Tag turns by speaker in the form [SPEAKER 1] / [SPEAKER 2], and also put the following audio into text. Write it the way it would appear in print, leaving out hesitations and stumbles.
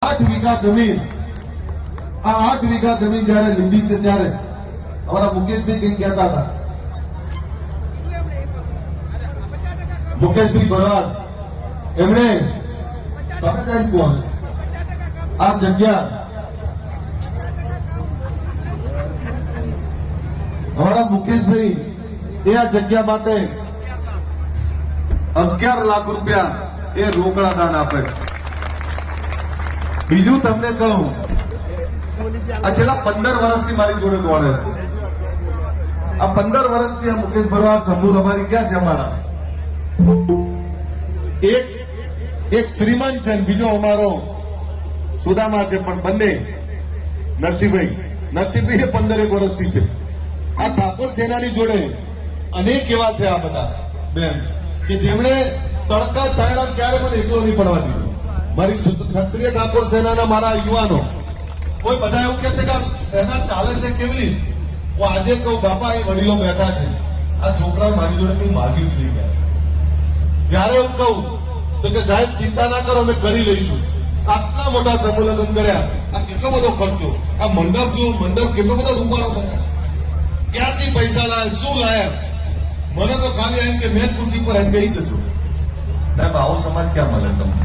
[SPEAKER 1] 8 વીઘા જમીન, આ 8 વીઘા જમીન જયારે લીધી છે ત્યારે અમારા મુકેશભાઈ કઈ કહેતા હતા, મુકેશભાઈ ભરવાડ, એમણે કોણ આ જગ્યા અમારા મુકેશભાઈ એ આ જગ્યા માટે 11 લાખ રૂપિયા એ રોકડા દાન આપે. બીજું તમને કહું, આ છેલ્લા 15 વર્ષથી મારી જોડે દોડે છે. આ 15 વર્ષથી આ મુકેશ ભરવાડ સમૂહ અમારી ક્યાં છે? અમારા એક શ્રીમાન છે, બીજો અમારો સુદામા છે, પણ બંને નરસિંહભાઈ એ 15 વર્ષથી છે. આ ઠાકોર સેનાની જોડે અનેક એવા છે આ બધા બેન કે જેમણે તડકા છાયડા ક્યારે મને એકલો નહીં પડવા દીધો. મારી ક્ષત્રિય ઠાકોર સેનાના મારા યુવાનો કોઈ બધા એવું કે છે કે સેના ચાલે છે કેવી રીતે? હું આજે કહું, બાપા એ વડીલો બેઠા છે, આ છોકરા મારી જોડે કઈ માગ્યું જ નહીં ગયા. જયારે હું કહું તો કે સાહેબ ચિંતા ના કરો, અમે કરી લઈશું. આટલા મોટા સમૂહ લગ્ન કર્યા, આ કેટલો બધો ખર્ચો, આ મંડપ જો મંડપ કેટલો બધો રૂપાળો બન્યા, ક્યાંથી પૈસા લાયા, શું લાયા? મને તો ખાલી એમ કે મેં ખુરશી પર એમ કહી જજો. સાહેબ આવો સમાજ ક્યાં મળે તમને?